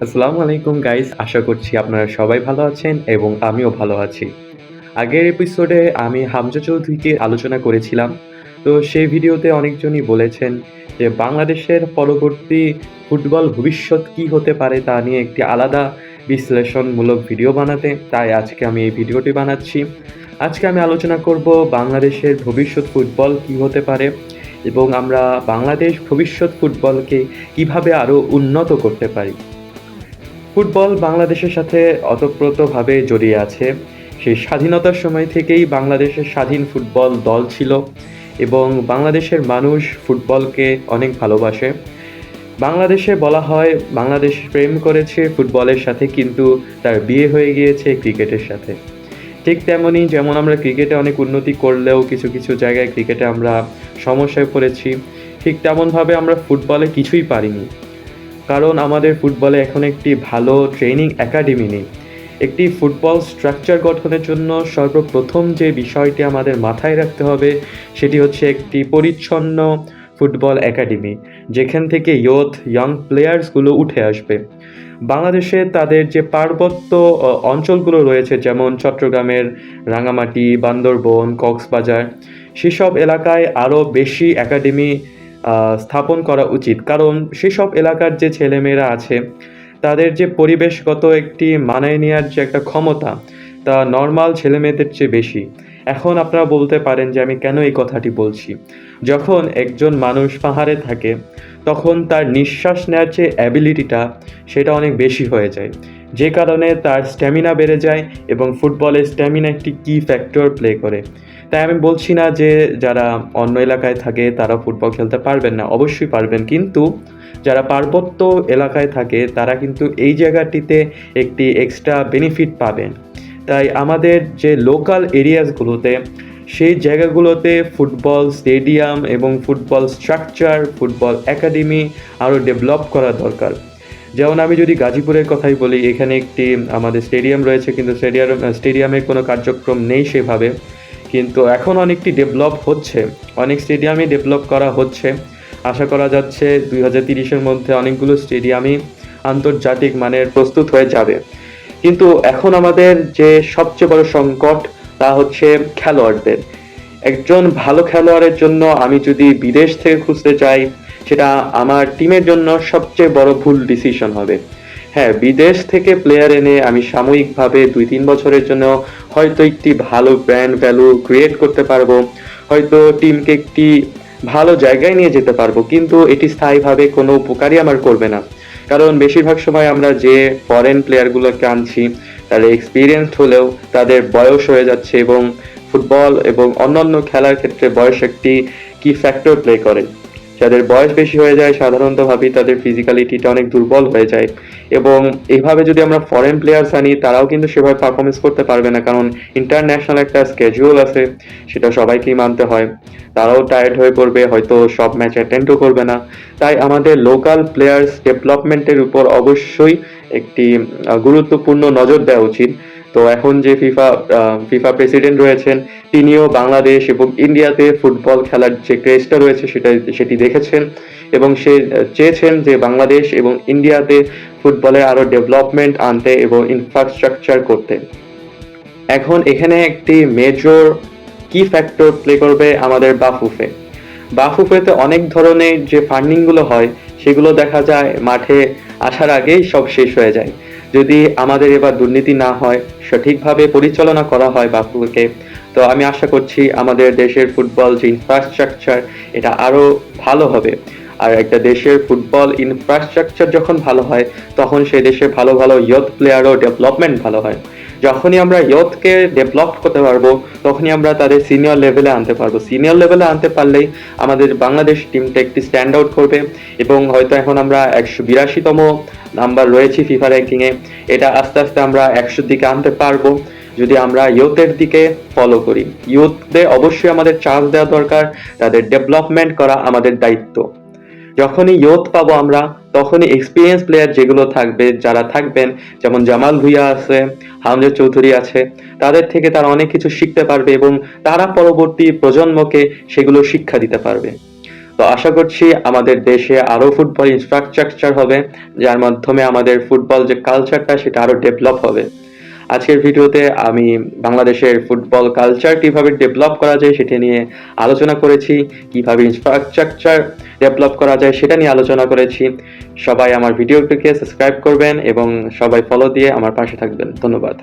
আসসালামু আলাইকুম গাইস, আশা করছি আপনারা সবাই ভালো আছেন এবং আমিও ভালো আছি। আগের এপিসোডে আমি হামজা চৌধুরীকে আলোচনা করেছিলাম। তো সেই ভিডিওতে অনেকজনই বলেছেন যে বাংলাদেশের পরবর্তী ফুটবল ভবিষ্যৎ কী হতে পারে তা নিয়ে একটি আলাদা বিশ্লেষণমূলক ভিডিও বানাতে। তাই আজকে আমি এই ভিডিওটি বানাচ্ছি। আজকে আমি আলোচনা করব বাংলাদেশের ভবিষ্যৎ ফুটবল কী হতে পারে এবং আমরা বাংলাদেশ ভবিষ্যৎ ফুটবলকে কিভাবে আরও উন্নত করতে পারি। ফুটবল বাংলাদেশের সাথে ওতপ্রোতভাবে জড়িয়ে আছে। সেই স্বাধীনতার সময় থেকেই বাংলাদেশের স্বাধীন ফুটবল দল ছিল এবং বাংলাদেশের মানুষ ফুটবলকে অনেক ভালোবাসে। বাংলাদেশে বলা হয় বাংলাদেশ প্রেম করেছে ফুটবলের সাথে, কিন্তু তার বিয়ে হয়ে গিয়েছে ক্রিকেটের সাথে। ঠিক তেমনই যেমন আমরা ক্রিকেটে অনেক উন্নতি করলেও কিছু কিছু জায়গায় ক্রিকেটে আমরা সমস্যায় পড়েছি, ঠিক তেমনভাবে আমরা ফুটবলে কিছুই পারিনি। কারণ আমাদের ফুটবলে এখন একটি ভালো ট্রেনিং একাডেমি নেই। একটি ফুটবল স্ট্রাকচার গঠনের জন্য সর্বপ্রথম যে বিষয়টি আমাদের মাথায় রাখতে হবে সেটি হচ্ছে একটি পরিচ্ছন্ন ফুটবল একাডেমি, যেখান থেকে ইয়াং প্লেয়ার্সগুলো উঠে আসবে। বাংলাদেশে তাদের যে পার্বত্য অঞ্চলগুলো রয়েছে, যেমন চট্টগ্রামের রাঙামাটি, বান্দরবন, কক্সবাজার, সেসব এলাকায় আরও বেশি একাডেমি স্থাপন করা উচিত। কারণ সেসব এলাকার যে ছেলেমেয়েরা আছে তাদের যে পরিবেশগত একটি মানায় নেওয়ার যে একটা ক্ষমতা, তা নর্মাল ছেলেমেয়েদের চেয়ে বেশি। এখন আপনারা বলতে পারেন যে আমি কেন এই কথাটি বলছি। যখন একজন মানুষ পাহাড়ে থাকে তখন তার নিঃশ্বাস নেওয়ার যে অ্যাবিলিটিটা সেটা অনেক বেশি হয়ে যায়, যে কারণে তার স্ট্যামিনা বেড়ে যায় এবং ফুটবলে স্ট্যামিনা একটি কি ফ্যাক্টর প্লে করে। তাই আমি বলছি না যে যারা অন্য এলাকায় থাকে তারা ফুটবল খেলতে পারবেন না, অবশ্যই পারবেন, কিন্তু যারা পার্বত্য এলাকায় থাকে তারা কিন্তু এই জায়গাটিতে একটি এক্সট্রা বেনিফিট পাবেন। তাই আমাদের যে লোকাল এরিয়াসগুলোতে, সেই জায়গাগুলোতে ফুটবল স্টেডিয়াম এবং ফুটবল স্ট্রাকচার, ফুটবল একাডেমি আরও ডেভেলপ করা দরকার। যেমন আমি যদি গাজীপুরের কথাই বলি, এখানে একটি আমাদের স্টেডিয়াম রয়েছে, কিন্তু স্টেডিয়ামের কোনো কার্যক্রম নেই সেভাবে, কিন্তু এখন অনেকটি ডেভেলপ হচ্ছে, অনেক স্টেডিয়ামই ডেভেলপ করা হচ্ছে। আশা করা যাচ্ছে 2030-এর মধ্যে অনেকগুলো স্টেডিয়ামই আন্তর্জাতিক মানের প্রস্তুত হয়ে যাবে। কিন্তু এখন আমাদের যে সবচেয়ে বড় সংকট তা হচ্ছে খেলোয়াড়দের। একজন ভালো খেলোয়াড়ের জন্য আমি যদি বিদেশ থেকে খুঁজতে চাই, সেটা আমার টিমের জন্য সবচেয়ে বড় ভুল ডিসিশন হবে। হ্যাঁ, বিদেশ থেকে প্লেয়ার এনে আমি সাময়িকভাবে 2-3 বছরের জন্য হয়তো একটি ভালো ব্র্যান্ড ভ্যালু ক্রিয়েট করতে পারবো, হয়তো টিমকে একটি ভালো জায়গায় নিয়ে যেতে পারবো, কিন্তু এটি স্থায়ীভাবে কোনো উপকারই আমার করবে না। কারণ বেশিরভাগ সময় আমরা যে ফরেন প্লেয়ারগুলোকে আনছি তারা এক্সপিরিয়েন্সড হলেও তাদের বয়স হয়ে যাচ্ছে, এবং ফুটবল এবং অন্যান্য খেলার ক্ষেত্রে বয়স একটি কি ফ্যাক্টর প্লে করে। যাদের বয়স বেশি হয়ে যায় সাধারণতভাবেই তাদের ফিজিক্যালিটিটা অনেক দুর্বল হয়ে যায়, এবং এইভাবে যদি আমরা ফরেন প্লেয়ার্স আনি তারাও কিন্তু সেভাবে পারফরমেন্স করতে পারবে না, কারণ ইন্টারন্যাশনাল একটা স্কেডিউল আছে, সেটা সবাইকেই মানতে হয়। তারাও টায়ার্ড হয়ে পড়বে, হয়তো সব ম্যাচ অ্যাটেন্ডও করবে না। তাই আমাদের লোকাল প্লেয়ার্স ডেভেলপমেন্টের উপর অবশ্যই একটি গুরুত্বপূর্ণ নজর দেওয়া উচিত। তো এখন যে ফিফা প্রেসিডেন্ট রয়েছেন, তিনিও বাংলাদেশ এবং ইন্ডিয়াতে ফুটবল খেলার যে ক্রেজটা রয়েছে সেটি দেখেছেন, এবং সে চেয়েছেন যে বাংলাদেশ এবং ইন্ডিয়াতে ফুটবলের আরো ডেভেলপমেন্ট আনতে এবং ইনফ্রাস্ট্রাকচার করতে। এখন এখানে একটি মেজর কি ফ্যাক্টর প্লে করবে আমাদের বাফুফে। বাফুফেতে অনেক ধরনের যে ফান্ডিংগুলো হয় সেগুলো দেখা যায় মাঠে আসার আগেই সব শেষ হয়ে যায়। যদি আমাদের এবার দুর্নীতি না হয়, সঠিকভাবে পরিচালনা করা হয় বাফুফেকে, তো আমি আশা করছি আমাদের দেশের ফুটবল যে ইনফ্রাস্ট্রাকচার এটা আরও ভালো হবে। আর একটা দেশের ফুটবল ইনফ্রাস্ট্রাকচার যখন ভালো হয় তখন সেই দেশে ভালো ভালো ইয়ুথ প্লেয়ারও ডেভেলপমেন্ট ভালো হয়। যখনই আমরা ইয়ুথকে ডেভেলপ করতে পারবো তখনই আমরা তাদের সিনিয়র লেভেলে আনতে পারবো। সিনিয়র লেভেলে আনতে পারলেই আমাদের বাংলাদেশ টিমটা একটি স্ট্যান্ড আউট করবে, এবং হয়তো এখন আমরা 182তম নাম্বার রয়েছি ফিফা র্যাঙ্কিংয়ে, এটা আস্তে আস্তে আমরা 100-র দিকে আনতে পারবো যদি আমরা ইয়ুথের দিকে ফলো করি। ইয়ুথদের অবশ্যই আমাদের চান্স দেওয়া দরকার, তাদের ডেভেলপমেন্ট করা আমাদের দায়িত্ব। যখনই ইয়ুথ পাবো আমরা, তখনই এক্সপিরিয়েন্স প্লেয়ার যেগুলো থাকবে, যারা থাকবেন, যেমন জামাল ভুঁইয়া আছে, হামজা চৌধুরী আছে, তাদের থেকে তারা অনেক কিছু শিখতে পারবে এবং তারা পরবর্তী প্রজন্মকে সেগুলো শিক্ষা দিতে পারবে। তো আশা করছি আমাদের দেশে আরও ফুটবল ইনফ্রাস্ট্রাকচার হবে, যার মাধ্যমে আমাদের ফুটবল যে কালচারটা সেটা আরও ডেভেলপ হবে। আজকের ভিডিওতে আমি বাংলাদেশের ফুটবল কালচার কিভাবে ডেভেলপ করা যায় সেটা নিয়ে আলোচনা করেছি, কিভাবে ইনফ্রাস্ট্রাকচার ডেভেলপ করা যায় সেটা নিয়ে আলোচনা করেছি। সবাই আমার ভিডিওটিকে সাবস্ক্রাইব করবেন এবং সবাই ফলো দিয়ে আমার পাশে থাকবেন। ধন্যবাদ।